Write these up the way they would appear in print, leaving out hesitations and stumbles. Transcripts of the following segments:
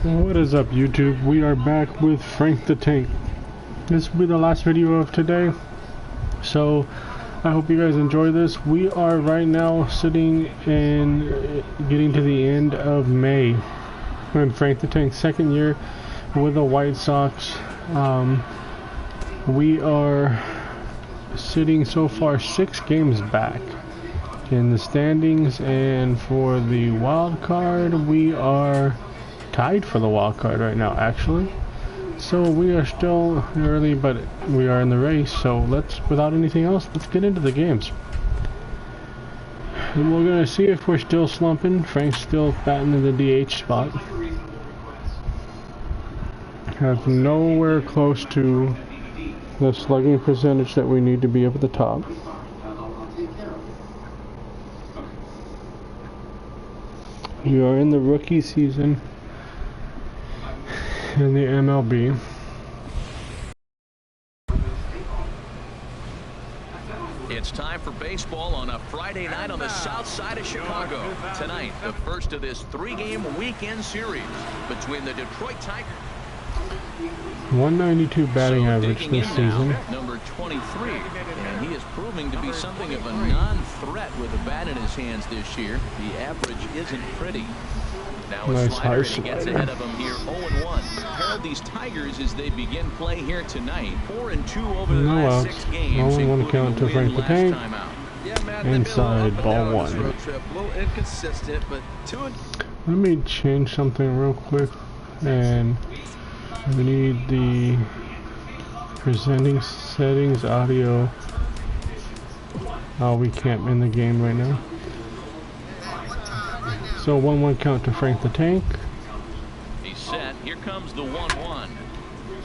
What is up, YouTube? We are back with Frank the Tank. This will be the last video of today, so I hope you guys enjoy this. We are right now sitting and getting to the end of May. We're in Frank the Tank's second year with the White Sox. We are sitting so far 6 games back in the standings, and for the wild card we are tied for the wild card right now, actually. So we are still early, but we are in the race. So without anything else, let's get into the games. And we're gonna see if we're still slumping. Frank's still batting in the DH spot. Have nowhere close to the slugging percentage that we need to be up at the top. We are in the rookie season in the MLB. It's time for baseball on a Friday night on the south side of Chicago. Tonight, the first of this 3-game weekend series between the Detroit Tigers. 192 batting average this season. Number 23, and he is proving to be something of a non-threat with a bat in his hands this year. The average isn't pretty. Now a slider, and he gets ahead of him here, 0-1. Herald these Tigers as they begin play here tonight. 4-2 over the last 6 games. No one count to Frank the Tank. Inside, ball 1. Let me change something real quick, and we need the presenting settings, audio. Oh, we can't in the game right now. So 1-1 count to Frank the Tank. He's set. Here comes the 1-1.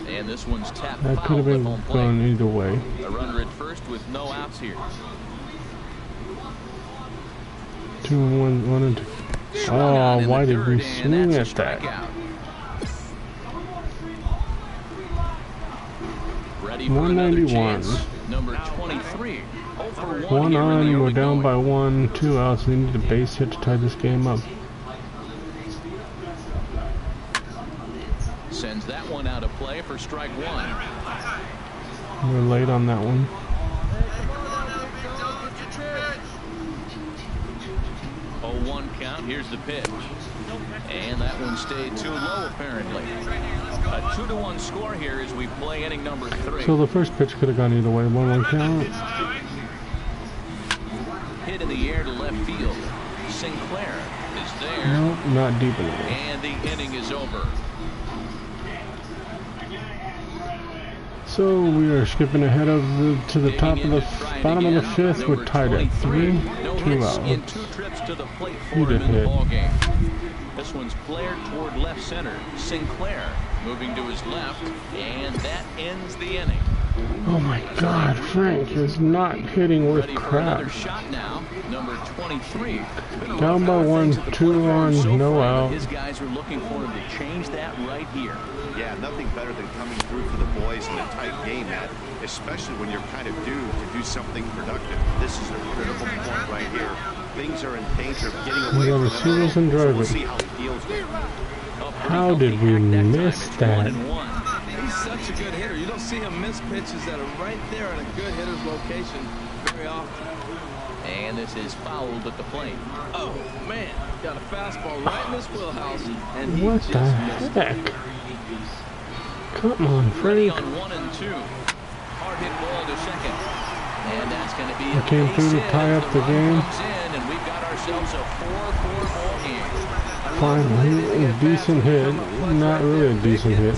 And this one's tapped. That could have been going either way. A runner at first with no outs here. 2-1, 1-2. Oh, why did we swing at that? Ready for 191. Number 23. 1 on, we're down by 1, 2 outs. We need a base hit to tie this game up. Sends that one out of play for strike 1. We're late on that one. 0-1 count. Here's the pitch. And that one stayed too low, apparently. A 2-1 score here as we play inning number 3. So the first pitch could have gone either way. 1-1 count. Hit in the air to left field. Sinclair is there. Nope, not deep enough. And the inning is over. So we are skipping ahead of to the top of the bottom of the 5th. We're tied at 3, 2 outs. In 2 trips to the plate for He him did in the hit. ball game. This one's flared toward left center. Sinclair moving to his left, and that ends the inning. Oh my God, Frank is not hitting worth crap. Shot now, number 23. Down by 1, 2 on, no out. His guys are looking for him to change that right here. Yeah, nothing better than coming through for the boys in a tight game, Matt, especially when you're kind of due to do something productive. This is a critical point right here. Things are in danger of getting away from receivers and drivers. We'll see how he deals with it. How did we miss that? He's such a good hitter. You don't see him miss pitches that are right there in a good hitter's location very often. And this is fouled at the plate. Oh, man. Got a fastball right in his wheelhouse. And he What just the missed it. heck? Come on, Ready Frank. on 1 and 2. Hard hit ball to second. And that's going to be He came through to tie up the game. And we've got ourselves a 4-4 ball game. Finally, a decent hit. Not really a decent hit.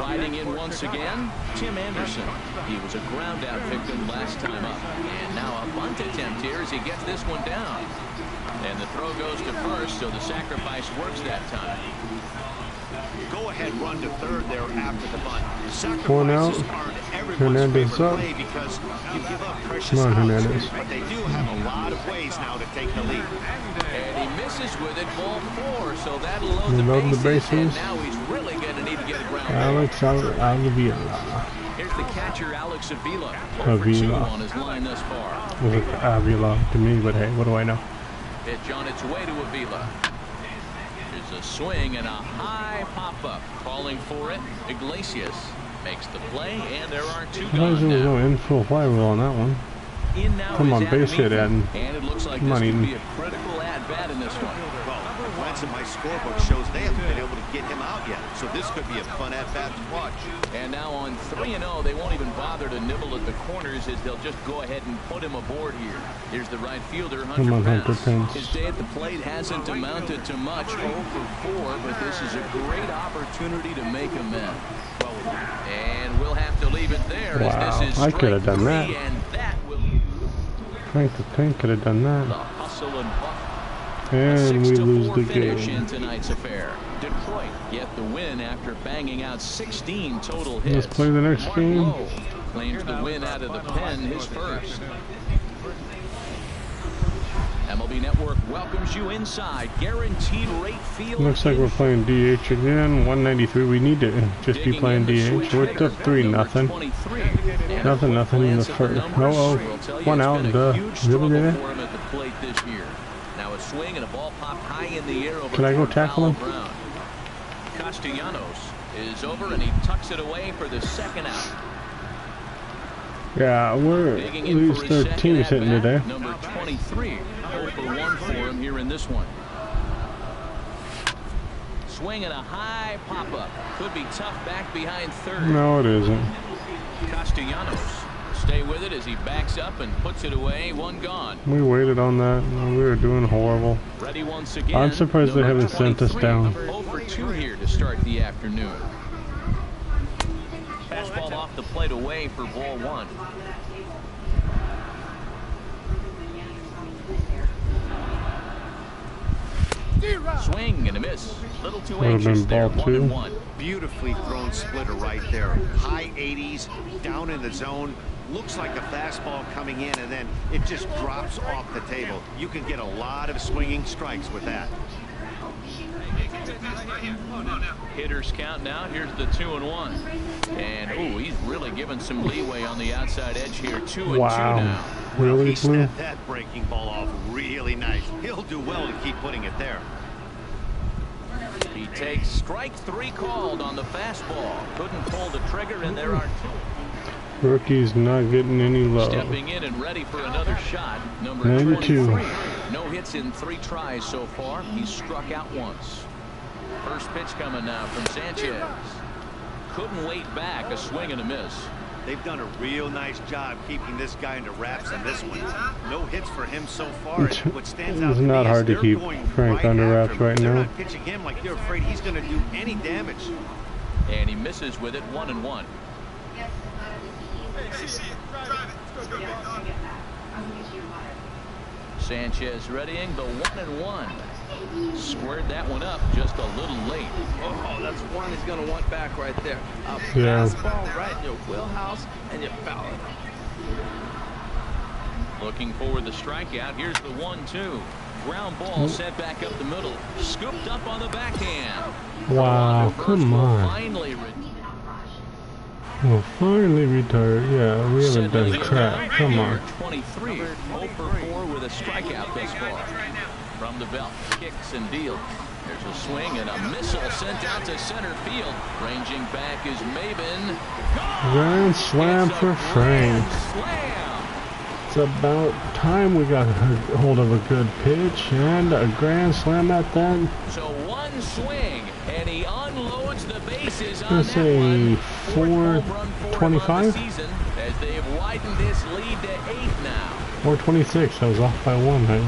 Riding in 1-0 once again, Tim Anderson. He was a ground out victim last time up. And now a bunt attempt here as he gets this one down. And the throw goes to first, so the sacrifice works that time. Go ahead, run to third there after the bunt. One out. Sacrifices aren't everyone's Hernandez favorite up. play because you give up precious Come on, outs, Hernandez. but they do have a lot of ways now to take the lead. And he misses with it, ball 4, so that'll load Loading the the bases. And bases. now he's really going to need to get a ground ball. Alex Avila. Here's the catcher, Alex Avila. 0 for 2 on his line thus far. Was it Avila to me, but hey, what do I know? Pitch on its way to Avila. There's a swing and a high pop-up. Calling for it. Iglesias makes the play, and there are 2 Why gone is there now. no infield fly rule on that one? In now Come is on, Adam base hit, Eaton, Adam. and it looks like Come this on, could Eaton. be a critical at-bat in this one. Well, the glance at my scorebook shows they haven't been able to get him out yet, so this could be a fun at-bat to watch. And now on 3-0, they won't even bother to nibble at the corners as they'll just go ahead and put him aboard here. Here's the right fielder, Come on, Hunter Hunter Pence. Pence. His day at the plate hasn't amounted to much, 0 for 4, but this is a great opportunity to make amends. And we'll have to leave it there Wow, as this is I could have strike done that. 3, and that will Frank the Tank could have done the that. hustle and buff. And we lose 6-4 the finish in game. tonight's affair. Detroit get the win after banging out 16 total hits. Let's play the next Mark game. Lowe claims the win out of the pen, his first. MLB Network welcomes you inside Guaranteed Rate Field. Looks like we're playing DH again. 193. We need to just be playing DH. We're up 3-0. Nothing in the first. Oh, 1 out. Duh. Really? Now a swing and a ball popped high in the air over. Can I go tackle him? Brown. Castellanos is over and he tucks it away for the second out. Yeah, we're at Digging in least for his 13 second hitting at-bat, today. Number 23. 0 for 1 for him here in this one. Swing and a high pop-up. Could be tough back behind third. No, it isn't. Castellanos stay with it as he backs up and puts it away. 1 gone. We waited on that. We were doing horrible. Ready once again. I'm surprised they Number haven't sent us 23. down. 0 for 2 here to start the afternoon. Fastball off the plate away for ball 1. Swing and a miss. Little too Would've anxious been there. ball 2. 1-1. Beautifully thrown splitter right there. High 80s, down in the zone. Looks like a fastball coming in, and then it just drops off the table. You can get a lot of swinging strikes with that. Hitters count now. Here's the 2-1. And ooh, he's really given some leeway on the outside edge here. 2-2 Wow. now. Really, He Blue? snapped that breaking ball off really nice. He'll do well to keep putting it there. He takes strike 3 called on the fastball. Couldn't pull the trigger, and there are 2. Rookie's not getting any love. Stepping in and ready for another shot. Number 92. 23. No hits in 3 tries so far. He's struck out once. First pitch coming now from Sanchez. Couldn't wait back. A swing and a miss. They've done a real nice job keeping this guy into wraps on this one. No hits for him so far. And what stands out It's to not me hard is to they're keep going Frank under right wraps after him. right They're now. not pitching him like they're afraid he's going to do any damage. And he misses with it. 1-1. Sanchez readying the 1-1. Squared that one up just a little late. Oh, that's one he's going to want back right there. A Yeah. fastball right in your wheelhouse, and you foul it. Looking for the strikeout. Here's the 1-2. Ground ball sent back up the middle. Scooped up on the backhand. Wow, come on. Finally Well, finally retired. Yeah, we haven't done crap. Come on. 23. 0 for 4 with a strikeout thus far. From the belt, kicks and deals. There's a swing and a missile sent out to center field. Ranging back is Maben. Grand slam for Frank. Slam. It's about time we got hold of a good pitch and a grand slam at that. So one swing and he unloads the bases on Let's that say one. 425? Season as they've widened this lead to 8 now. 426. I was off by 1. I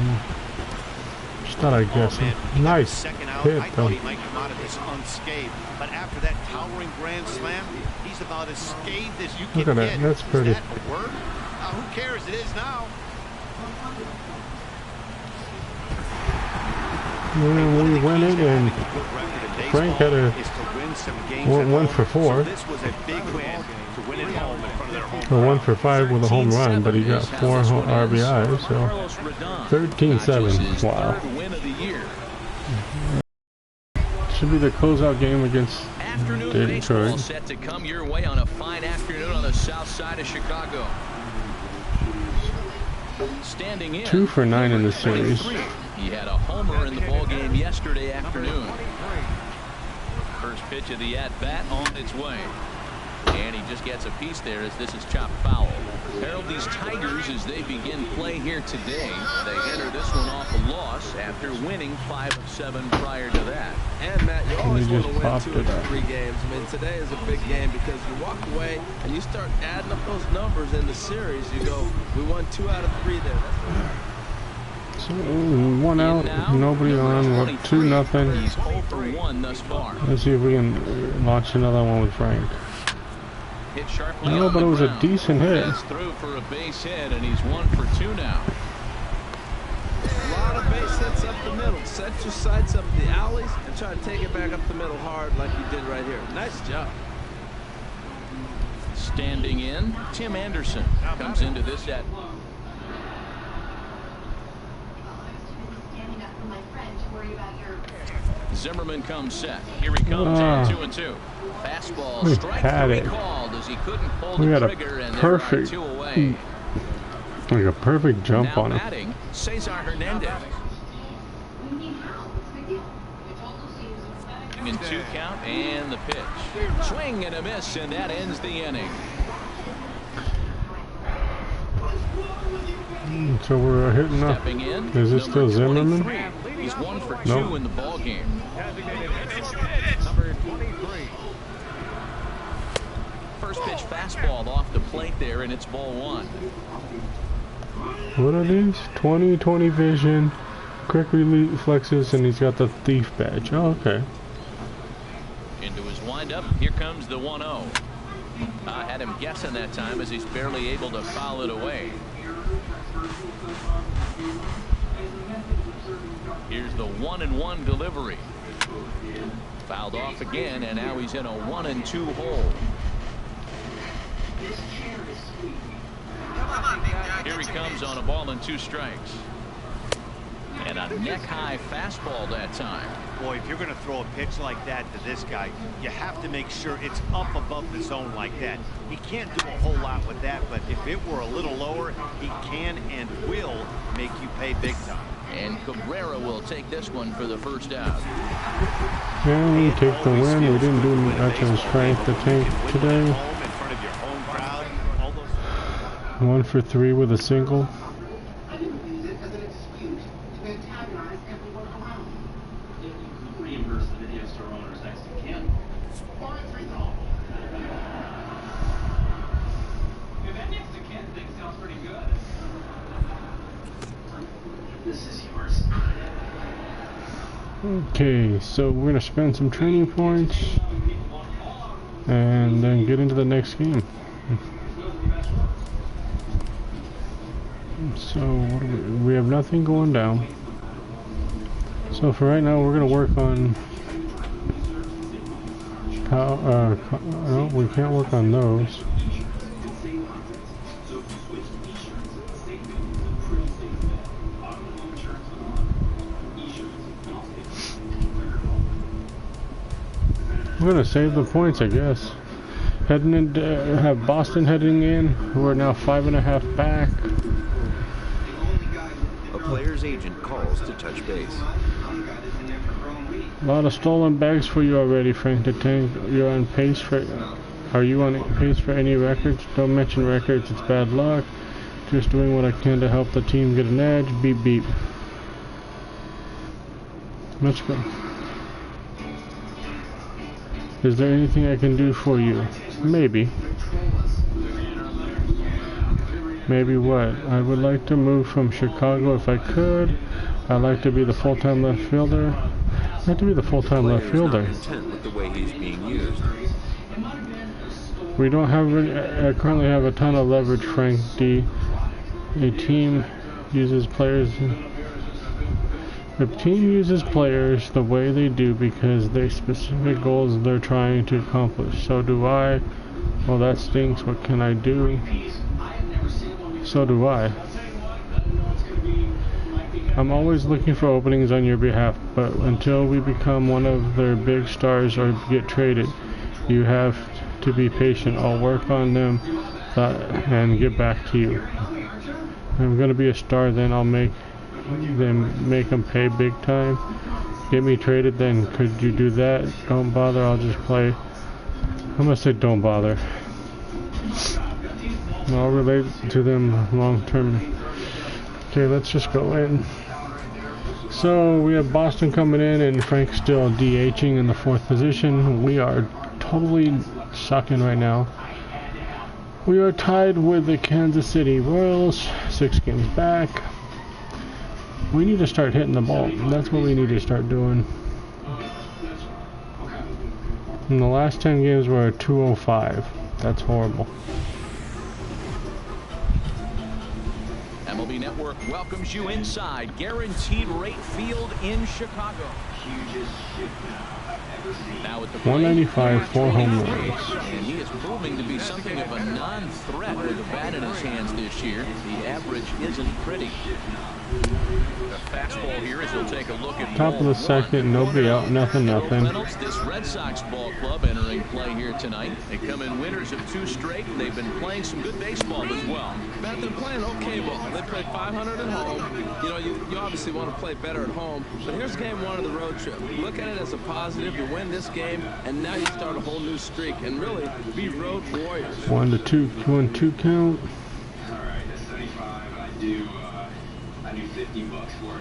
Thought I'd guess him. Nice second out. hit, I though. thought he might come out of this unscathed, but after that towering grand slam, he's about as scathed as you can Look at that. get. That's pretty. Is that a word? Who cares? It is now. We win it, and Frank had a one for 4. This was a big win to win it home in front of their home Well, crowd. 1 for 5 with a home run, but he got 4 RBIs, so 13-7. Wow. Should be the closeout game against Afternoon baseball Detroit. set to come your way on a fine afternoon on the south side of Chicago. Standing in 2 for 9 in the series. He had a homer in the ball game yesterday afternoon. First pitch of the at-bat on its way. And he just gets a piece there as this is chopped foul. Harold, these Tigers, as they begin play here today, they enter this one off a loss after winning 5 of 7 prior to that. And Matt, you always want to win popped 2 it or up. 3 games. I mean, today is a big game because you walk away and you start adding up those numbers in the series. You go, we won 2 out of 3 there. So 1 out, nobody on, we're 2-0. He's 0 for 1 thus far. Let's see if we can launch another one with Frank. Hit sharply No, on but the it was a ground. decent hit. That's through for a base hit, and he's 1 for 2 now. A lot of base hits up the middle. Set your sights up the alleys and try to take it back up the middle hard like you did right here. Nice job. Standing in, Tim Anderson comes into this at. Zimmerman comes set. Here he comes at 2-2. Fastball, We strike had 3 it. called as he couldn't pull We the had a trigger, and they're perfect- 2 away. Like a perfect jump Now on him. batting, Cesar Hernandez. In 2 count and the pitch. Swing and a miss, and that ends the inning. So we're hitting up. Stepping in, Is this still number Zimmerman? 23. He's 1 for 2 Nope. in the ball game. Number 23. First pitch fastball off the plate there, and it's ball 1. What are these? 20/20 vision, quick reflexes, and he's got the thief badge. Oh, okay. Into his windup, here comes the 1-0. I had him guessing that time as he's barely able to foul it away. Here's the 1-1 delivery. Fouled off again, and now he's in a 1-2 hole. Here he comes on a ball and 2 strikes. And a neck-high fastball that time. Boy, if you're going to throw a pitch like that to this guy, you have to make sure it's up above the zone like that. He can't do a whole lot with that, but if it were a little lower, he can and will make you pay big time. And Cabrera will take this one for the first out. Yeah, we take the win. We didn't do much as Frank the Tank today. Home in front of your home crowd, all those 1 for 3 with a single. Okay, so we're gonna spend some training points and then get into the next game. So what do we have nothing going down. So for right now, we're gonna work on how. No, we can't work on those. We're gonna save the points, I guess. Heading in, have Boston heading in. We're now 5.5 back. A player's agent calls to touch base. A lot of stolen bags for you already, Frank the Tank. You're on pace for. Are you on pace for any records? Don't mention records. It's bad luck. Just doing what I can to help the team get an edge. Beep beep. Let's go. Is there anything I can do for you? Maybe. Maybe what? I would like to move from Chicago if I could. I like to be the full-time left fielder. I like to be the full-time left fielder. With the way he's being used. We don't have I currently have a ton of leverage, Frank D. A team uses players. The team uses players the way they do because they specific goals they're trying to accomplish. So do I. Well, that stinks. What can I do? So do I. I'm always looking for openings on your behalf, but until we become one of their big stars or get traded, you have to be patient. I'll work on them and get back to you. I'm gonna be a star, then I'll make them pay big time. Get me traded, then could you do that? Don't bother, I'll just play. I'm gonna say don't bother. I'll relate to them long term. Okay, let's just go in. So we have Boston coming in and Frank still DHing in the 4th position. We are totally sucking right now. We are tied with the Kansas City Royals, 6 games back. We need to start hitting the ball. That's what we need to start doing. In the last 10 games we're at 205. That's horrible. MLB Network welcomes you inside Guaranteed Rate Field in Chicago. Now at the 195, 4 home runs. And he is proving to be something of a non-threat with a bat in his hands this year. The average isn't pretty. The fastball here as we'll take a look at top of the 2nd, nobody out, nothing. This Red Sox ball club entering play here tonight. They come in winners of 2 straight, and they've been playing some good baseball as well. They've been playing okay ball. They played 500 at home. You know, you obviously want to play better at home. But here's game 1 of the road trip. Look at it as a positive. You win this game, and now you start a whole new streak. And really, be road warriors. 1-2, 1-2 count. I do $50 for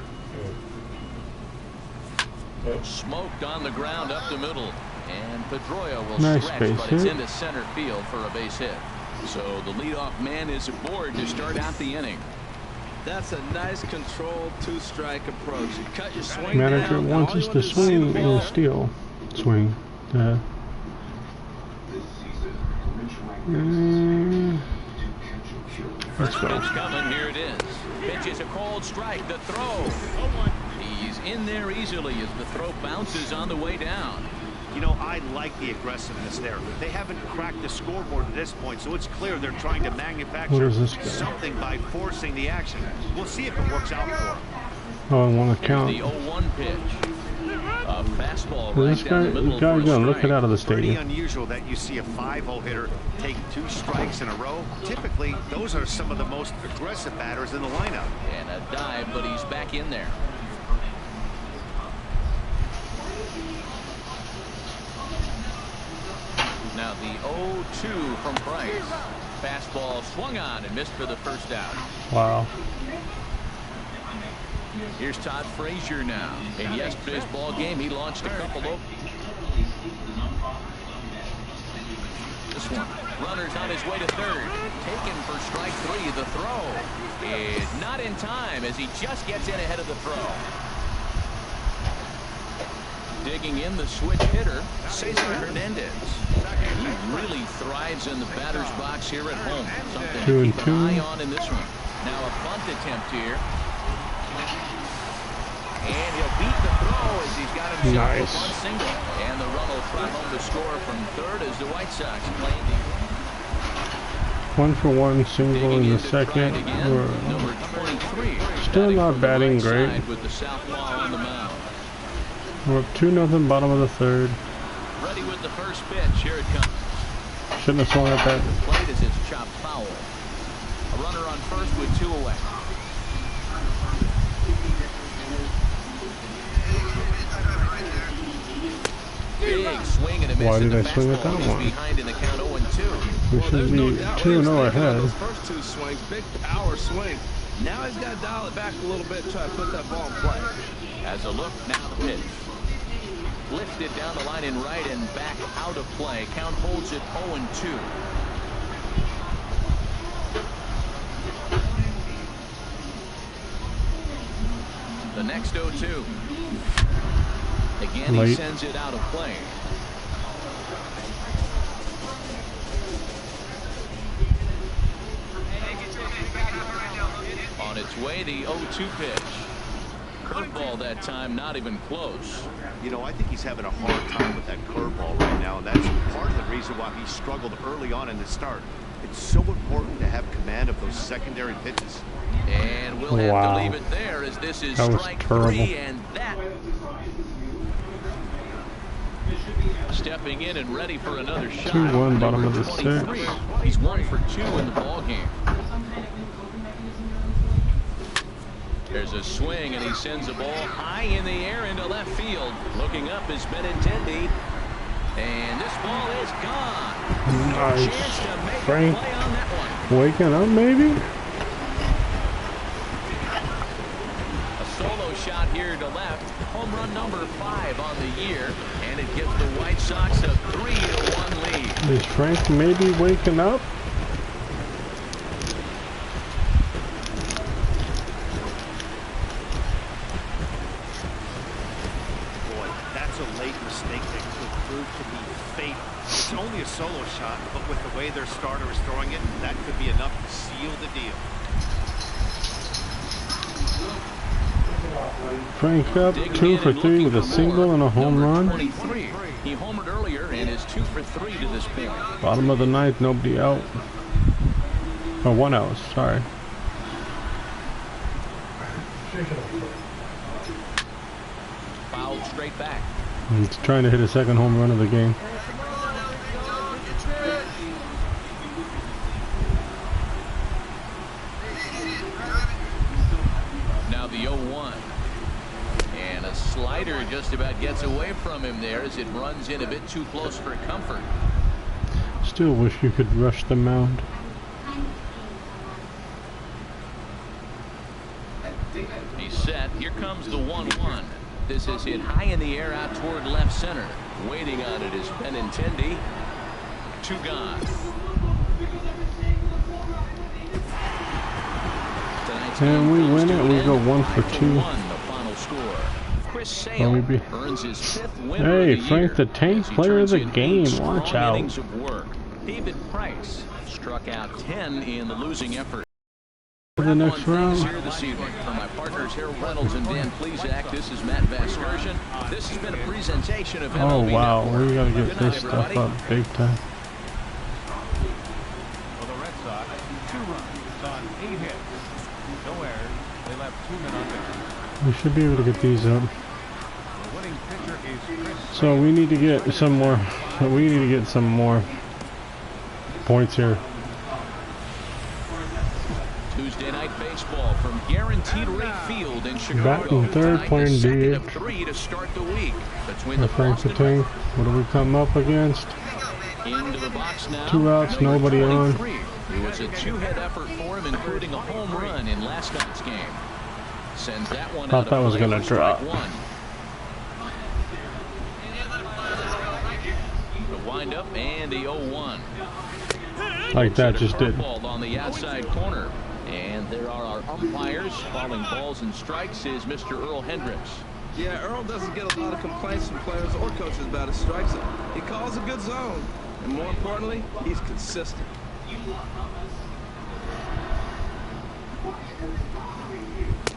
it. Smoked on the ground up the middle. And Pedroia will nice stretch, but hit. it's into center field for a base hit. So the leadoff man is aboard to start out the inning. That's a nice controlled 2-strike approach. You cut your swing Manager down, wants us to swing and steal. Swing. Let's go. Pitch coming, here it is. Pitch is a cold strike, the throw. He's in there easily as the throw bounces on the way down. You know, I like the aggressiveness there. They haven't cracked the scoreboard at this point, so it's clear they're trying to manufacture something by forcing the action. We'll see if it works out for them. Oh, I want to count. The 0-1 pitch. A fastball Well, right this down the middle guy's gonna look strike. it out of the Pretty stadium. unusual that you see a 5-0 hitter take 2 strikes in a row. Typically, those are some of the most aggressive batters in the lineup. And a dive, but he's back in there. Now the 0-2 from Price. Fastball swung on and missed for the first out. Wow. Here's Todd Frazier now. In yesterday's ball game, he launched a couple of. This one, runners on his way to third. Taken for strike 3. The throw is not in time as he just gets in ahead of the throw. Digging in the switch hitter, Cesar Hernandez. He really thrives in the batter's box here at home. Something to keep an eye on in this one. Now a bunt attempt here. And he'll beat the throw as he's got himself a bunt single. And the run will trot home the score from third as the White Sox playing the 1-for-1 single in the 2nd. Number 23. Still not batting great. With the southpaw on the mound. We're up 2-0, bottom of the 3rd. Ready with the first pitch. Here it comes. Shouldn't have swung at that. The plate as it's chopped foul. A runner on first with 2 away. Big swing and a miss. Why did I swing at that He's one? behind in the count 0-2. We should be 2-0 ahead. Those first 2 swings, big power swing. Now he's got to dial it back a little bit, try to put that ball in play. As a look, now the pitch. Lifted down the line in right and back out of play. Count holds it 0-2. The next 0-2. Again, he Late. sends it out of play. On its way, the 0-2 pitch. Curveball that time, not even close. You know, I think he's having a hard time with that curveball right now, and that's part of the reason why he struggled early on in the start. It's so important to have command of those secondary pitches. And we'll have Wow. to leave it there, as this is That was strike terrible. 3, and that. Stepping in and ready for another shot. 2-1, bottom Number of the 23. sixth. He's 1 for 2 in the ball game. There's a swing, and he sends the ball high in the air into left field. Looking up is Benintendi, and this ball is gone. Nice. Chance to make Frank a play on that one. waking up, maybe? A solo shot here to left. Home run number 5 on the year, and it gives the White Sox a 3-1 lead. Is Frank maybe waking up? Boy, that's a late mistake that could prove to be fatal. It's only a solo shot, but with the way their starter is throwing it, that could be enough to seal the deal. Frank up Digging 2 in for and 3 looking with a for single more. and a home Number run. 23. He homered earlier and is 2 for 3 to this point. Bottom of the ninth, nobody out. Oh, 1 out, sorry. Fouled straight back. He's trying to hit a second home run of the game. Now the 0-1. And a slider just about gets away from him there as it runs in a bit too close for comfort. Still wish you could rush the mound. He's set. Here comes the 1-1. This is hit high in the air out toward left center. Waiting on it is Benintendi. 2 gone. And we win it. We go 1 for 2. The final score. Chris Sale Will we be- earns his 5th win Hey, of the Frank year the Tank, as he player of turns the in 8 game. strong Watch out. innings of work. David Price struck out 10 in the losing effort. The next round. Here this evening for my partners Harold Reynolds and Dan Plesac. This is Matt Vasgersian. This has been a presentation of Oh MLB wow, Network. we gotta get Good night, this stuff everybody. up big time. For the Red Sox, 2 runs on 8 hits. No errors. They left 2 men on base. We should be able to get these up. The winning pitcher is Chris. So we need to get some more. We need to get some more points here. Tuesday night baseball from Guaranteed Rate Field in Chicago. Batting third, Tonight, playing the second of DH. 3 to start the week between The the Frank the Boston Tank. What do we come up against? into the box now. 2 outs, Number nobody on. 23. It was a 2-hit effort for him, including a home run in last night's game. Sends that one Thought out that of was play gonna for strike drop. 1. The windup and the 0-1. Like that just did. Ball on the outside corner. And there are our umpires calling balls and strikes is Mr. Earl Hendricks. Yeah, Earl doesn't get a lot of complaints from players or coaches about his strikes. He calls a good zone. And more importantly, he's consistent.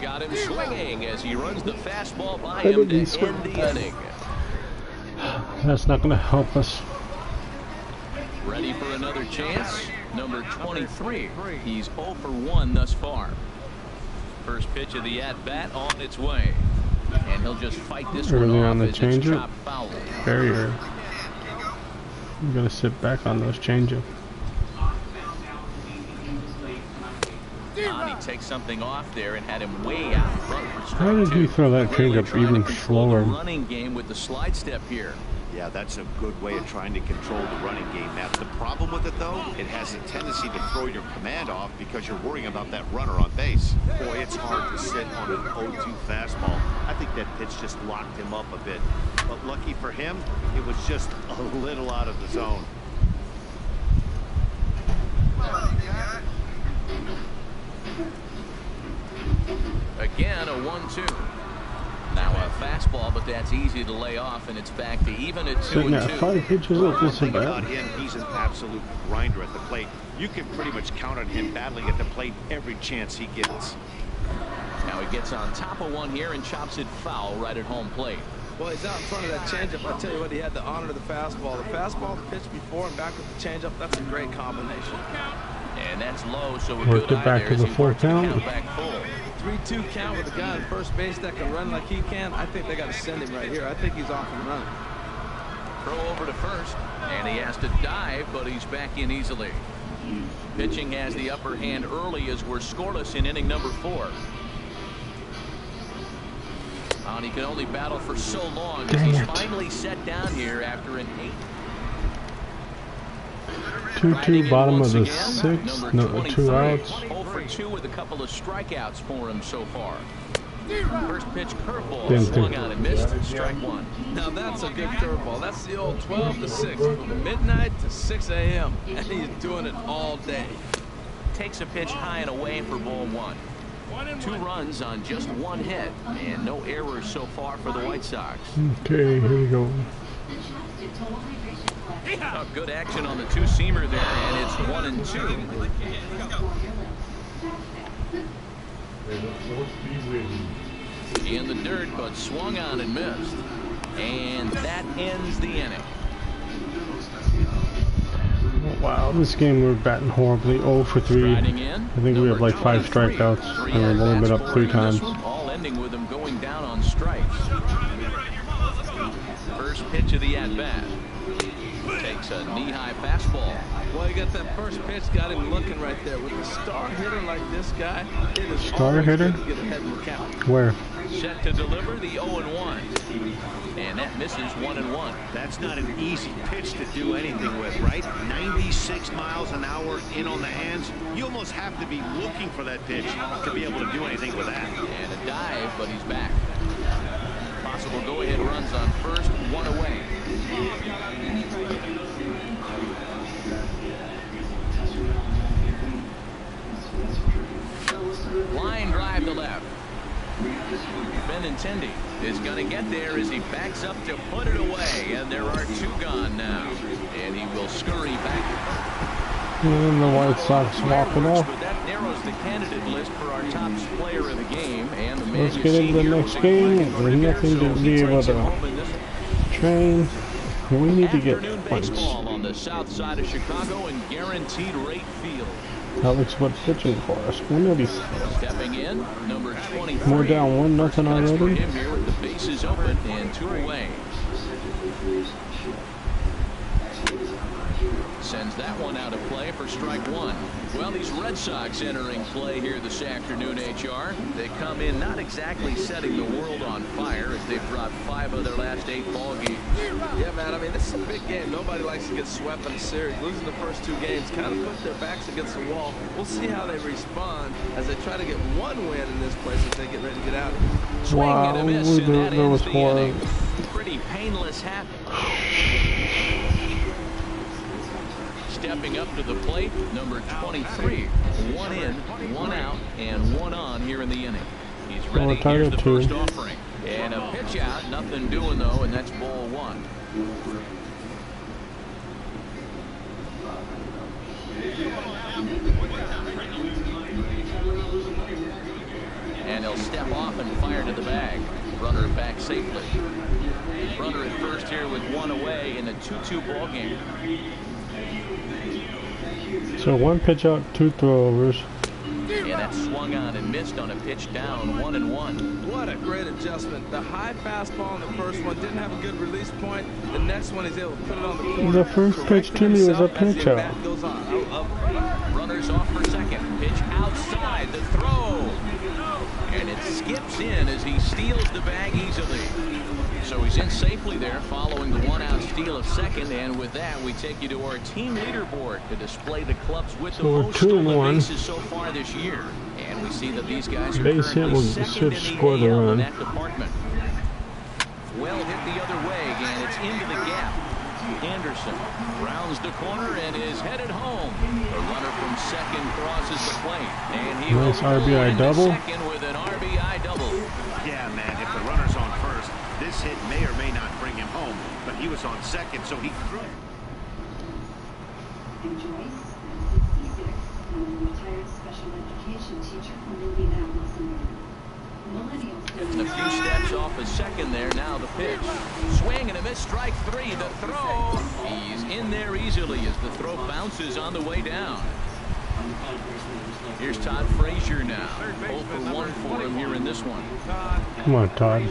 Got him swinging as he runs the fastball by I him didn't to swing end the that. inning. That's not gonna help us. Ready for another chance. Number 23. He's 0 for 1 thus far. First pitch of the at-bat on its way. And he'll just fight this Early one off on the as it's changeup. chopped foul. Very early. You gotta sit back on those changeup. He takes something off there and had him way out front for strike How did 2. he throw that Clearly changeup trying to even control the slower? running game with the slide step here. Yeah, that's a good way of trying to control the running game, Matt. The problem with it, though, it has a tendency to throw your command off because you're worrying about that runner on base. Boy, it's hard to sit on an 0-2 fastball. I think that pitch just locked him up a bit. But lucky for him, it was just a little out of the zone. Again, a 1-2. fastball, but that's easy to lay off, and it's back to even at 2-2. Sitting at 5 pitches at this Thing about about. him, he's an absolute grinder at the plate. You can pretty much count on him battling at the plate every chance he gets. Now he gets on top of one here and chops it foul right at home plate. Well, he's out in front of that changeup. I tell you what, he had the honor of the fastball. The fastball, the pitch before and back with the changeup, that's a great combination. And that's low, so a Worked good it back eye to there the as he full works the count. back full. 3-2 count with a guy on first base that can run like he can. I think they got to send him right here. I think he's off and running. Throw over to first, and he has to dive, but he's back in easily. Pitching has the upper hand early as we're scoreless in inning number 4. And he can only battle for so long as he's finally set down here after an 2-2, bottom of the again, 6th. No, 2 23. outs. 0 for 2 with a couple of strikeouts for him so far. First pitch curveball swung on and missed. Strike 1. Now that's a good curveball. That's the old 12 to 6 from midnight to 6 a.m. and he's doing it all day. Takes a pitch high and away for ball 1. 2 runs on just 1 hit, and no errors so far for the White Sox. Okay, here we go. Oh, good action on the 2-seamer there, and it's 1-2. In the dirt, but swung on and missed. And that ends the inning. Wow, this game we're batting horribly. 0 for 3. I think we have like 5 strikeouts, and we've only been up 3 times. All ending with him going down on strikes. First pitch of the at-bat. Takes a knee-high fastball. Well, you got that first pitch, got him looking right there. With a star hitter like this guy, it is star hitter? good to get ahead in the count. Where? Set to deliver the 0-1. And that misses 1-1. That's not an easy pitch to do anything with, right? 96 miles an hour in on the hands. You almost have to be looking for that pitch to be able to do anything with that. And a dive, but he's back. Possible go-ahead runs on first, 1 away. Line drive to left. Benintendi is going to get there as he backs up to put it away, and there are 2 gone now, and he will scurry back. And the White Sox walking off. But that narrows the candidate list for our top player of the game, and the man Let's get into the next game. There's nothing to be able to train. We need to get points. Baseball on the south side of Chicago and guaranteed rate field. Alex, what's pitching for us? When did he Stepping in, number 23. We're down 1-0 That's for already. him here with the bases open and 2 away. Sends that one out of play for strike 1. Well, these Red Sox entering play here this afternoon, HR. They come in not exactly setting the world on fire as they've dropped 5 of their last 8 ball games. Yeah, man, I mean, this is a big game. Nobody likes to get swept in a series. Losing the first 2 games kind of put their backs against the wall. We'll see how they respond as they try to get 1 win in this place as they get ready to get out of here. Swing and a miss, and that there was ends the 4. inning. Pretty painless happen. Stepping up to the plate, number 23. 1 in, 1 out, and 1 on here in the inning. He's ready. Here's the first offering. And a pitch out, nothing doing though, and that's ball 1. And he'll step off and fire to the bag. Runner back safely. Runner at first here with 1 away in a 2-2 ball game. So 1 pitch out, 2 throwovers. And that swung on and missed on a pitch down, 1-1. What a great adjustment. The high fastball on the first one didn't have a good release point. The next one he's able to put it on the corner. The first pitch to me was a pitch out. Runners off for second. Pitch outside, the throw. And it skips in as he steals the bag easily. So he's in safely there following the 1-out steal of second. And with that, we take you to our team leaderboard to display the clubs with the most stolen bases so far this year. And we see that these guys are Base hit currently second in the AL in that department. Well hit the other way, and it's into the gap. Anderson rounds the corner and is headed home. The runner from second crosses the plate. And he nice RBI double. Second with an RBI double. Yeah, man, if the runner's on first, This hit may or may not bring him home, but he was on second, so he threw. And Joyce, 66, retired special education teacher from Indianapolis, Indiana. A few steps off a second there. Now the pitch. Swing and a miss. Strike three. The throw. He's in there easily as the throw bounces on the way down. Here's Todd Frazier now. 0 for 1 for him here in this one. Come on, Todd.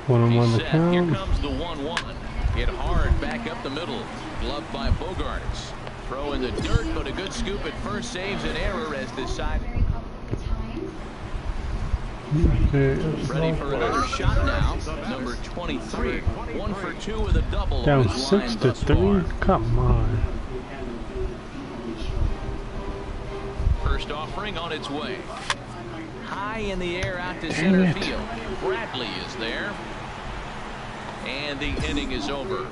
1-on-1 the count. Here comes the 1-1. Hit hard back up the middle. Gloved by Bogarts. Throw in the dirt, but a good scoop at first. Saves an error as decided. Okay. Ready for another shot now. Number 23. 1 for 2 with a double. Down 6-3. Come on. First offering on its way. High in the air out to center field. Bradley is there. And the inning is over.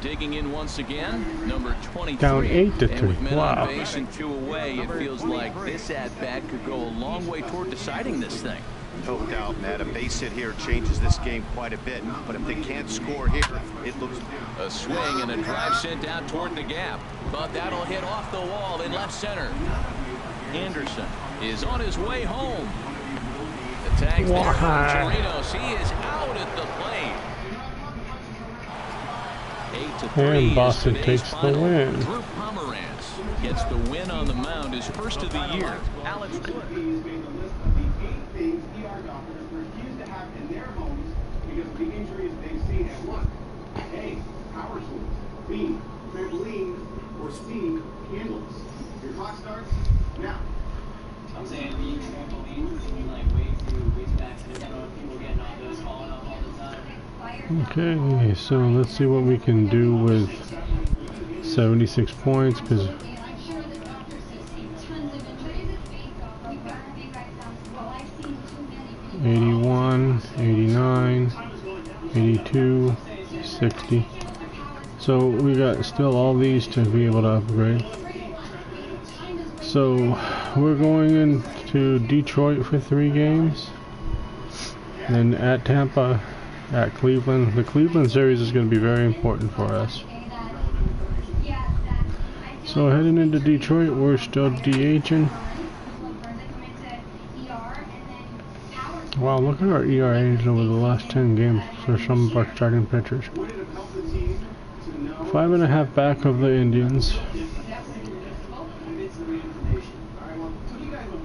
Digging in once again, number 23. Down 8-3. And with men wow. on base and 2 away, it feels like this at-bat could go a long way toward deciding this thing. No doubt, Matt. A base hit here changes this game quite a bit. But if they can't score here, it looks... A swing and a drive sent out toward the gap. But that'll hit off the wall in left center. Anderson is on his way home. The tag's there for Chirinos. He is out at the plate. 8-3. And Boston takes the win. Drew Pomeranz gets the win on the mound, his first of the year. Alex Wood. A, power tools. B, trampoline. Or C, candles. Your clock starts now. I'm saying B, trampoline, like way too back to the front. People getting on those, falling up all the time. Okay, so let's see what we can do with 76 points, because 81, 89, 82, 60. So we got still all these to be able to upgrade. So we're going into Detroit for 3 games, then at Tampa, at Cleveland. The Cleveland series is going to be very important for us. So heading into Detroit, we're still DHing. Wow, look at our ERAs over the last 10 games for some of our starting pitchers. 5.5 back of the Indians.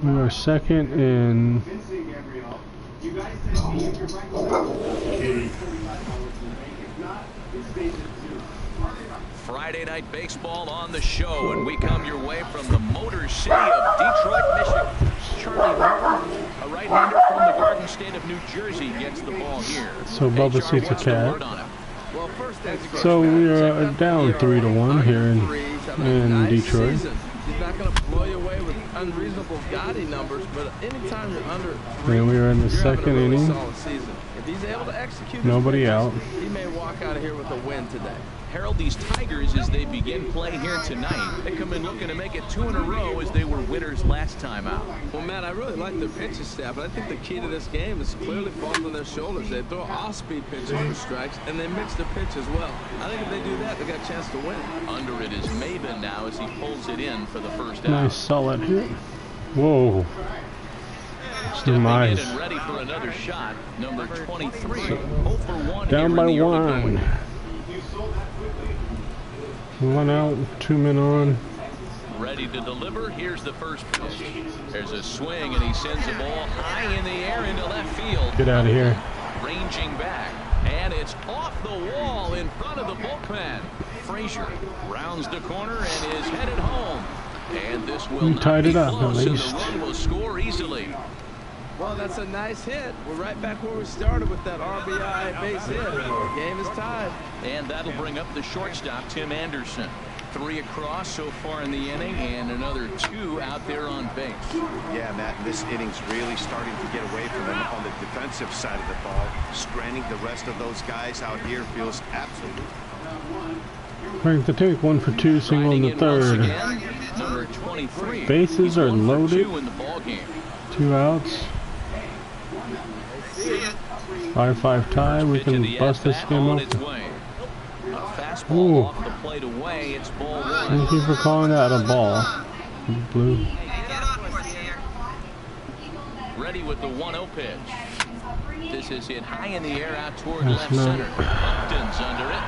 We are second in Friday Night Baseball on the show, and we come your way from the Motor City of Detroit, Michigan. Charlie Morton, a right-hander from the Garden State of New Jersey, gets the ball here. So Bubba sees a cat. So we are down 3-1 here in Detroit. He's not going to blow you away with unreasonable Gotti numbers, but anytime you're under 3, and we are in the second really inning. solid season. If he's able to execute Nobody out. he may walk out of here with a win today. Herald these Tigers as they begin play here tonight. They come in looking to make it 2 in a row as they were winners last time out. Well, Matt, I really like their pitching staff, but I think the key to this game is clearly falls on their shoulders. They throw off-speed pitches for strikes, and they mix the pitch as well. I think if they do that, they got a chance to win. Under it is Maven now as he pulls it in for the first out. Nice solid hit. Whoa. Stepping Nice. in and ready for another shot, number 23. 0 for 1 Down here by in the early 1. going. 1 out, 2 men on. Ready to deliver. Here's the first pitch. There's a swing, and he sends the ball high in the air into left field. Get out of here. Ranging back, and it's off the wall in front of the bullpen. Frazier rounds the corner and is headed home. And this will not tied be it up, close, at and least. the run will score easily. Well, that's a nice hit. We're right back where we started with that RBI base hit. The game is tied. And that'll bring up the shortstop, Tim Anderson. 3 across so far in the inning, and another 2 out there on base. Yeah, Matt, this inning's really starting to get away from him on the defensive side of the ball. Stranding the rest of those guys out here feels absolute. Frank the Tank, 1 for 2, single in the third. Number 23. Bases are loaded. 2 in the ball game. 2 outs. 5-5 tie. We can bust this game up. Ooh. Thank you for calling that a ball, Blue. Ready with the 1-0 pitch. This is hit high in the air out toward left center. Upton's under it.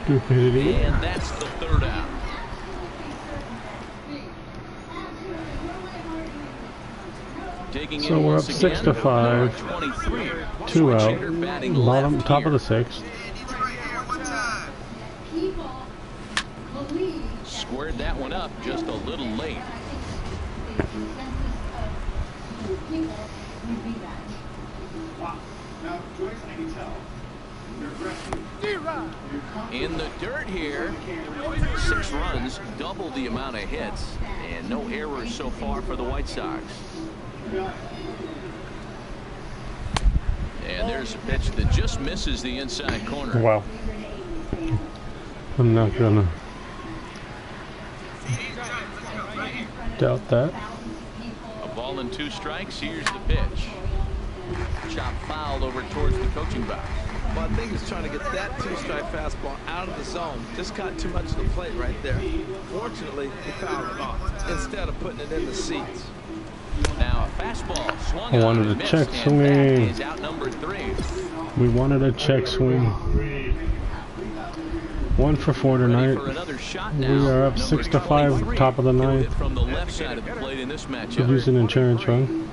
Stupidity. And that's the third out. So we're up 6-5. 2 out. Bottom, top of the 6th. Squared that one up just a little late. In the dirt here, 6 runs, double the amount of hits, and no errors so far for the White Sox. And there's a pitch that just misses the inside corner. Wow. I'm not gonna doubt that. A ball and 2 strikes. Here's the pitch. Chop foul over towards the coaching box. Well, I think he's trying to get that 2-strike fastball out of the zone. Just caught too much of the plate right there. Fortunately, he fouled it off instead of putting it in the seats. Now a fastball swung. I wanted a check swing. Is out number 3. We wanted a check swing. 1 for 4 tonight. We are up 6-5, top of the 9th. From the left side of the plate in this matchup. Could use an insurance run.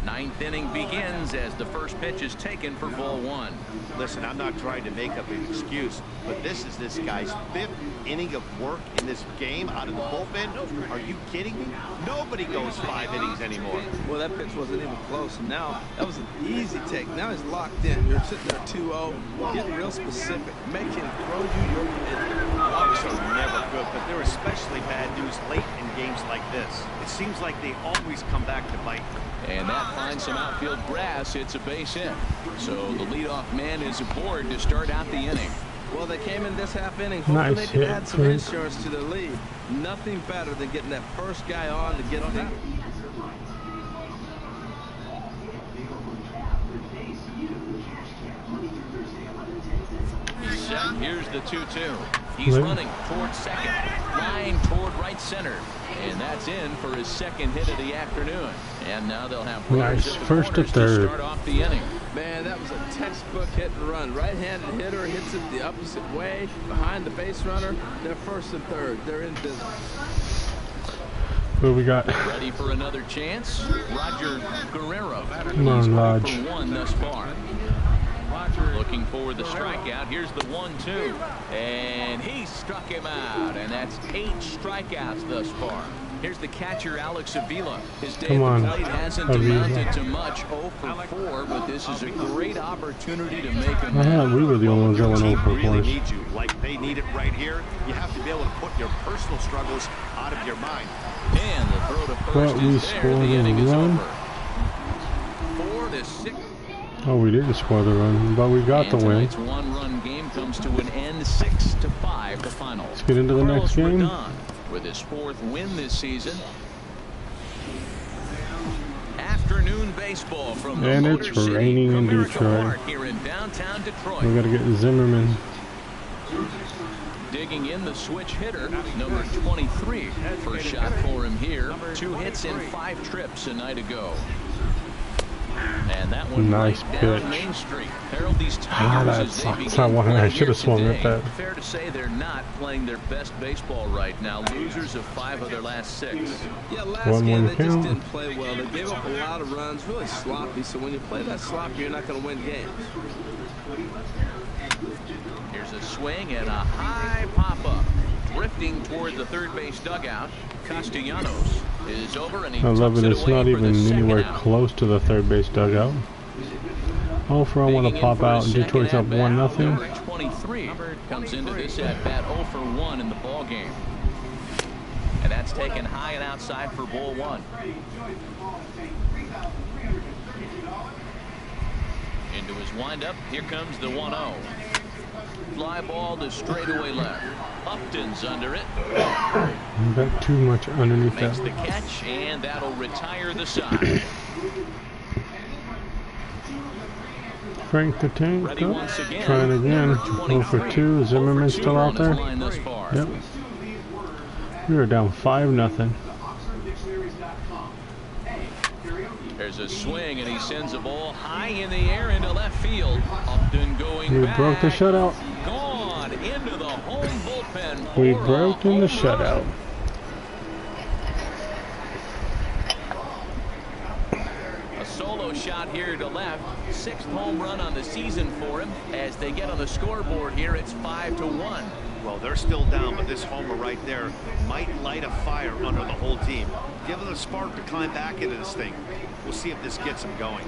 9th inning begins as the first pitch is taken for ball 1. Listen, I'm not trying to make up an excuse, but this is this guy's 5th inning of work in this game out of the bullpen. Are you kidding me? Nobody goes 5 innings anymore. Well, that pitch wasn't even close. And now, that was an easy take. Now he's locked in. You're sitting there 2-0, getting real specific. Make him throw you your commitment. Walks are never good, but they're especially bad news late in games like this. It seems like they always come back to bite. And that finds some outfield grass. It's a base hit. So the leadoff man is aboard to start out the inning. Well, they came in this half inning hoping they could add some insurance to their lead. Nothing better than getting that first guy on to get them. Here's the 2-2. He's running toward second, line toward right center, and that's in for his second hit of the afternoon. And now they'll have nice first to third. Start off the inning. Man, that was a textbook hit and run. Right-handed hitter hits it the opposite way behind the base runner. They're first and third. They're in business. Who we got? Ready for another chance? Roger Guerrero. Come on, Raj. For 1 thus far. Looking for the strikeout. Here's the 1-2. And he struck him out. And that's 8 strikeouts thus far. Here's the catcher, Alex Avila. His day at the plate hasn't amounted to much, 0 for 4, but this is a great opportunity to make a man. We were the only ones that went 0 for 4. Really need you, like they need it right here. You have to be able to put your personal struggles out of your mind. And the throw to first is there. The inning is over. 4-6. Oh, we didn't score the run, but we got the win. Tonight's 1-run game comes to an end, 6-5, the final. Let's get into the next game. With his 4th win this season. Afternoon baseball from the and it's raining in Detroit. Here in downtown Detroit. We got to get Zimmerman. Digging in the switch hitter, number 23. First shot for him here. 2 hits in 5 trips a night ago. And that one nice right pitch. Down Main Street. Herald these Tigers I should have swung at that. Fair to say they're not playing their best baseball right now. Losers of 5 of their last 6. Yeah, last game they just didn't play well. They gave up a lot of runs, really sloppy. So when you play that sloppy, you're not going to win games. Here's a swing and a high pop-up. Drifting toward the third base dugout. Castellanos is over and he I love it. It's not even anywhere out. Close to the third base dugout. Oh, for I want to pop out and Detroit's up 1-0. Number 23 comes into this at bat 0 for 1 in the ball game. And that's taken high and outside for ball 1. Into his windup. Here comes the 1-0. Fly ball to straightaway left. Upton's under it. Got too much underneath Makes that. the catch, and that'll retire the side. Frank the Tank. Ready Oh, once again. trying again. Number 0 for 2. Zimmerman still out there. Yep. We are down 5-0. There's a swing, and he sends a ball high in the air into left field. Upton going We back. broke the shutout. Gone into the home bullpen. We for a broke in the home run. shutout. A solo shot here to left. 6th home run on the season for him. As they get on the scoreboard here, it's 5-1. Well, they're still down, but this homer right there might light a fire under the whole team. Give them a spark to climb back into this thing. We'll see if this gets them going.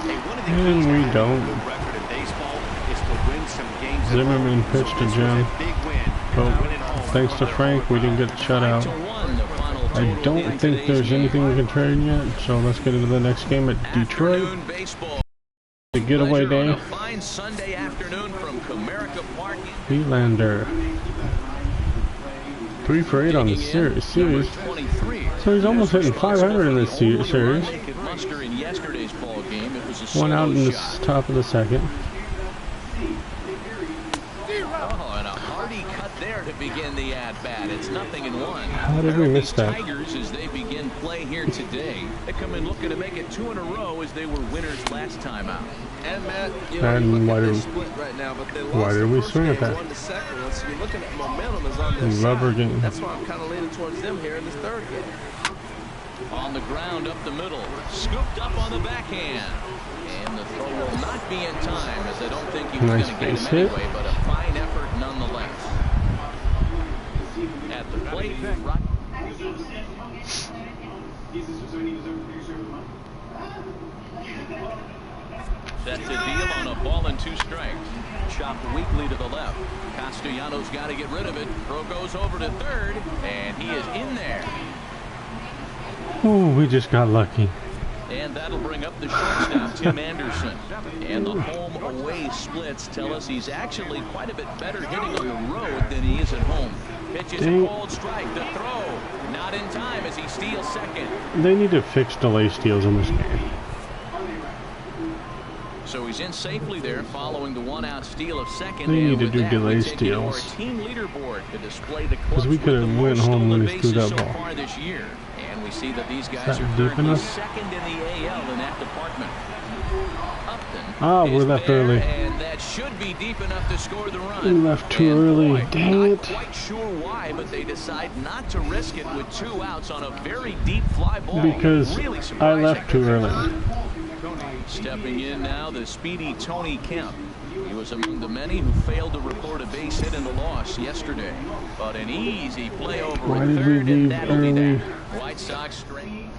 Hey, one of the And keys to we having don't. a good record in baseball is to win some games. Zimmerman pitched to Jim. But But thanks to Frank, we didn't get the shutout. I don't think there's anything we can trade yet, so let's get into the next game at Detroit. The getaway day. Fine Sunday afternoon from Comerica Park. Helander. 3 for 8 on the series. So he's almost hitting 500 in this series. One out in the top of the second. Oh, and a hearty cut there to begin the at-bat. It's 0-1. How did we miss that? Tigers, as they begin play here today, they come in looking to make it 2 in a row as they were winners last time out. And Matt, you know, And look why at did this split right now, but they why lost did the we first swing at game, that? won the second one, so you're looking at momentum is on their Rubber side. game. That's why I'm kind of leaning towards them here in this third game. On the ground up the middle, scooped up on the backhand. And the throw will not be in time, as I don't think he was Nice going to get base him hit. anyway, but a fine effort nonetheless. At the plate, right. That's a deal on a ball and 2 strikes. Chopped weakly to the left. Castellanos got to get rid of it. Throw goes over to third, and he is in there. Oh, we just got lucky. And that'll bring up the shortstop, Tim Anderson. And the home-away splits tell us he's actually quite a bit better hitting on the road than he is at home. Pitches a cold strike. The throw not in time as he steals second. They need to fix delay steals in this game. So he's in safely there following the 1-out steal of second. They need and to with do that, delay we take you to our steals. team leaderboard to display the Because we clubs could with the have went most home when stolen he threw bases that so ball. far this year. And we see that these guys that are deep currently enough? second in the AL in that department. Upton Ah, we're is left there, early. and that should be deep enough to score the run. We left too And early. boy, Dang not it. quite sure why, but they decide not to risk it with 2 outs on a very deep fly ball. Because Really I surprising. left too early. Stepping in now, the speedy Tony Kemp. He was among the many who failed to record a base hit in the loss yesterday. But an easy play over Why at did we third, and leave that'll be early? that. White Sox straight.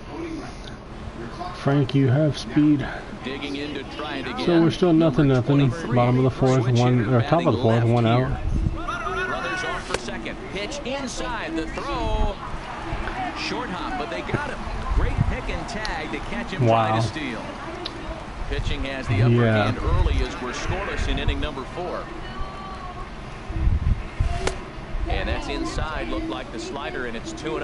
Frank, you have speed. Digging in to try it again. So we're still nothing. Number 23, Bottom of the fourth, switch one hitter or top of the fourth, batting 1 left out. here. Runners off for second. Pitch inside the throw. Short hop, but they got him. Great pick and tag to catch him trying to steal. Pitching has the upper hand early as we're scoreless in inning number 4. And that's inside. Looked like the slider, and it's 2-0.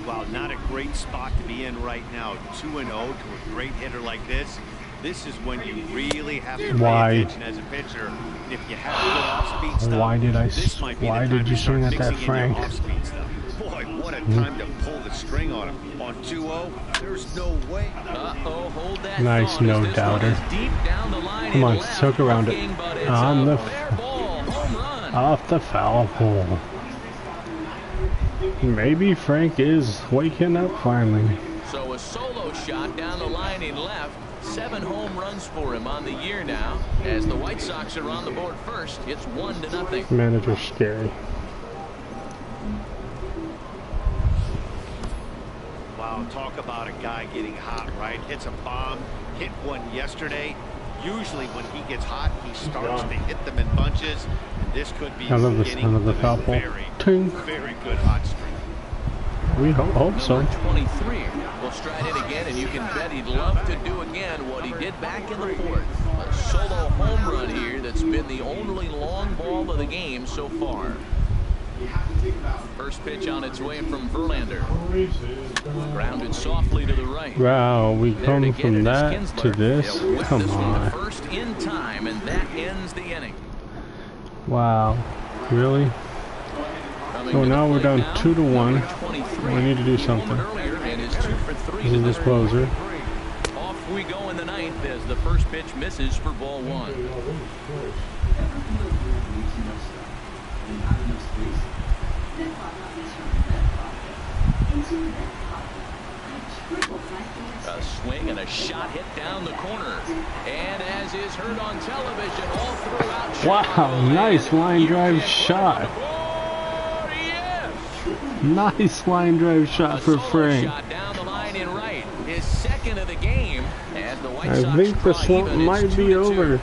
Wow, not a great spot to be in right now. 2-0 to a great hitter like this. This is when you really have to pay attention as a pitcher. And if you have good off-speed stuff, Why did I? this might be Why the time did you to start swing at that, mixing in your Frank? off-speed stuff. Boy, what a time to pull the string on him. On 2-0, there's no way. Uh-oh, hold that Nice thought, as no this doubter. one is deep down the line. Come on, and left, soak around it. looking, but it's On a the fair ball, home run. Off the foul pole. Maybe Frank is waking up finally. So a solo shot down the line in left. 7 home runs for him on the year now. As the White Sox are on the board first, it's 1-0. Manager's scary. Wow, talk about a guy getting hot, right? Hits a bomb, hit one yesterday. Usually when he gets hot, he starts to hit them in bunches. And this could be I love the this. I beginning love the of foul a pole. very, Ting. very good hot streak. We hope so. Number 23 will stride in again, and you can bet he'd love to do again what he did back in the 4th. A solo home run here that's been the only long ball of the game so far. First pitch on its way from Verlander. Grounded softly to the right. Wow, we come from that to this. Come on. First in time, and that ends the inning. Wow, really? So now we're down 2-1. We need to do something. This is this closer. Off we go in the ninth as the first pitch misses for ball one. A swing and a shot hit down the corner. And as is heard on television all throughout. Wow, nice line drive shot. Nice line drive shot for Frank. Down the line in right. His second of the game as the White Sox I think the slump might be over.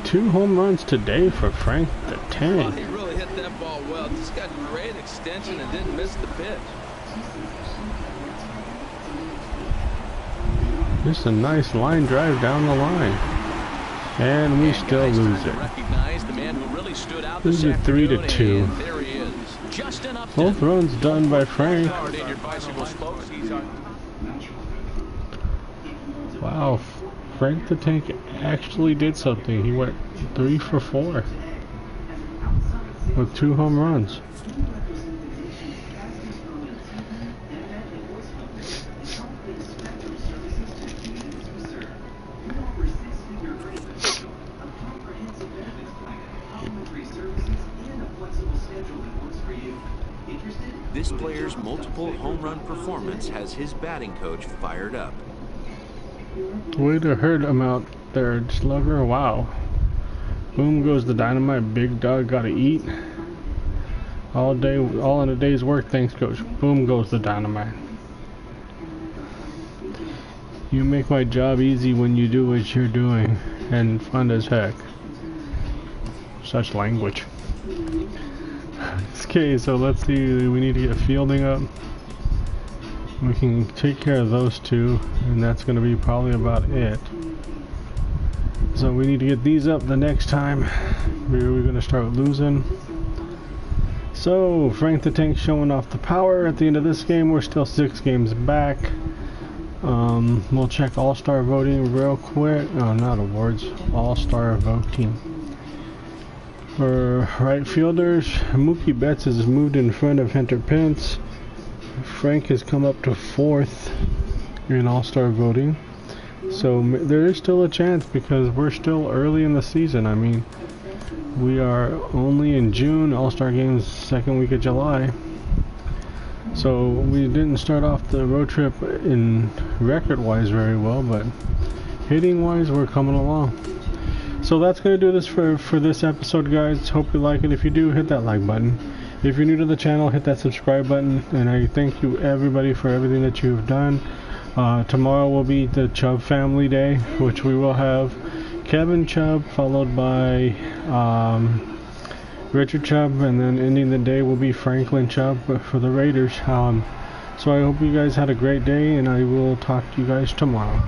2 home runs today for Frank the Tank. He really hit that ball well. Just got great extension and didn't miss the pitch. Just a nice line drive down the line. And we still lose it. This is a 3-2. Both runs done by Frank. Wow, Frank the Tank actually did something. He went 3 for 4 with 2 home runs. This player's multiple home run performance has his batting coach fired up. Way to hurt him out there, Slugger. Wow. Boom goes the dynamite. Big dog gotta eat. All day, all in a day's work. Thanks, coach. Boom goes the dynamite. You make my job easy when you do what you're doing, and fun as heck. Such language. Okay, so let's see, we need to get fielding up. We can take care of those 2, and that's going to be probably about it. So we need to get these up the next time. We're going to start losing. So, Frank the Tank showing off the power. At the end of this game, we're still 6 games back. We'll check All-Star voting real quick. Oh, not awards. All-Star voting. For right fielders, Mookie Betts has moved in front of Hunter Pence. Frank has come up to 4th in All-Star voting. So there is still a chance because we're still early in the season. I mean, we are only in June. All-Star games 2nd week of July. So we didn't start off the road trip in record-wise very well, but hitting-wise we're coming along. So that's going to do this for this episode, guys. Hope you like it. If you do, hit that like button. If you're new to the channel, hit that subscribe button. And I thank you, everybody, for everything that you've done. Tomorrow will be the Chubb family day, which we will have Kevin Chubb, followed by Richard Chubb, and then ending the day will be Franklin Chubb for the Raiders. So I hope you guys had a great day, and I will talk to you guys tomorrow.